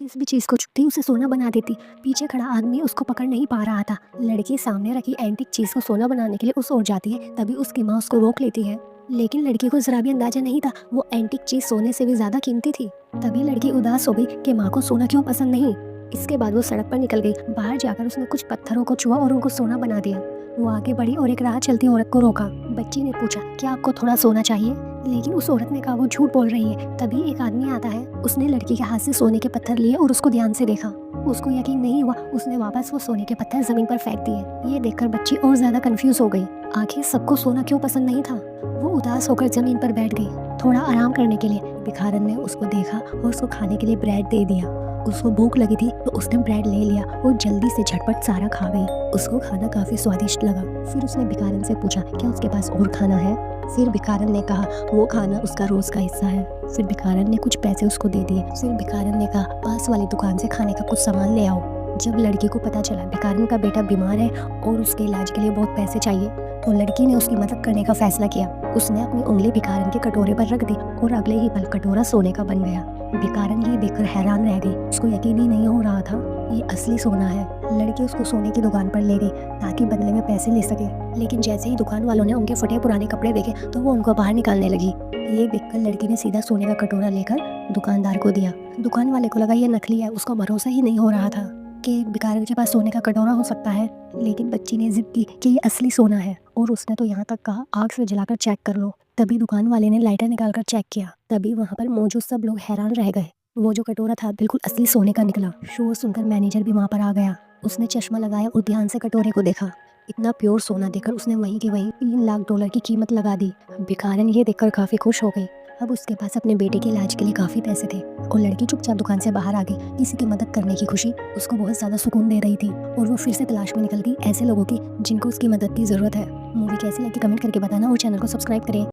इस भी चीज़ को छुट्टी उसे सोना बना देती। पीछे खड़ा आदमी उसको पकड़ नहीं पा रहा था। लड़की सामने रखी एंटीक चीज़ को सोना बनाने के लिए उस ओर जाती है, तभी उसकी माँ उसको रोक लेती है। लेकिन लड़की को जरा भी अंदाजा नहीं था वो एंटीक चीज़ सोने से भी ज़्यादा कीमती थी। तभी लड़की उदास हो गई कि माँ को सोना क्यों पसंद नहीं। इसके बाद वो सड़क पर निकल गई। बाहर जाकर उसने कुछ पत्थरों को छुआ और उनको सोना बना दिया। वो आगे बढ़ी और एक राह चलती औरत को रोका। बच्ची ने पूछा, क्या आपको थोड़ा सोना चाहिए? लेकिन उस औरत ने कहा वो झूठ बोल रही है। तभी एक आदमी आता है। उसने लड़की के हाथ से सोने के पत्थर लिए और उसको ध्यान से देखा। उसको यकीन नहीं हुआ। उसने वापस वो सोने के पत्थर जमीन पर फेंक दिए। ये देखकर बच्ची और ज्यादा कंफ्यूज हो गई। आखिर सबको सोना क्यों पसंद नहीं था। वो उदास होकर जमीन पर बैठ गई थोड़ा आराम करने के लिए। भिखारन ने उसको देखा और उसको खाने के लिए ब्रेड दे दिया। उसको भूख लगी थी तो उसने ब्रेड ले लिया और जल्दी से झटपट सारा खा गई। उसको खाना काफी स्वादिष्ट लगा। फिर उसने भिखारन से पूछा, क्या उसके पास और खाना है? फिर भिखारन ने कहा वो खाना उसका रोज का हिस्सा है। फिर भिखारन ने कुछ पैसे उसको दे दिए। फिर भिखारन ने कहा पास वाली दुकान से खाने का कुछ सामान ले आओ। जब लड़की को पता चला भिखारन का बेटा बीमार है और उसके इलाज के लिए बहुत पैसे चाहिए, तो लड़की ने उसकी मदद करने का फैसला किया। उसने अपनी उंगली भिखारन के कटोरे पर रख दी और अगले ही पल कटोरा सोने का बन गया। भिखारन ये देखकर हैरान रह गई। उसको यकीन ही नहीं हो रहा था ये असली सोना है। लड़की उसको सोने की दुकान पर ले गई ताकि बदले में पैसे ले सके। लेकिन जैसे ही दुकान वालों ने उनके फटे पुराने कपड़े देखे तो वो उनको बाहर निकालने लगी। ये देखकर लड़की ने सीधा सोने का कटोरा लेकर दुकानदार को दिया। दुकान वाले को लगा ये नकली है। उसको भरोसा ही नहीं हो रहा था कि भिखारन के पास सोने का कटोरा हो सकता है। लेकिन बच्ची ने जिद की कि ये असली सोना है और उसने तो यहाँ तक कहा आग से जलाकर चेक कर लो। तभी दुकान वाले ने लाइटर निकालकर चेक किया। तभी वहाँ पर मौजूद सब लोग हैरान रह गए। वो जो कटोरा था बिल्कुल असली सोने का निकला। शोर सुनकर मैनेजर भी वहाँ पर आ गया। उसने चश्मा लगाया और ध्यान से कटोरे को देखा। इतना प्योर सोना देखकर उसने वहीं के वहीं $3 लाख की कीमत लगा दी। भिखारन ये देखकर काफी खुश हो गई। अब उसके पास अपने बेटे के इलाज के लिए काफी पैसे थे और लड़की चुपचाप दुकान से बाहर आ गई। किसी की मदद करने की खुशी उसको बहुत ज्यादा सुकून दे रही थी और वो फिर से तलाश में निकल गई ऐसे लोगों की जिनको उसकी मदद की जरूरत है। मूवी कैसी लगी कमेंट करके बताना और चैनल को सब्सक्राइब करें।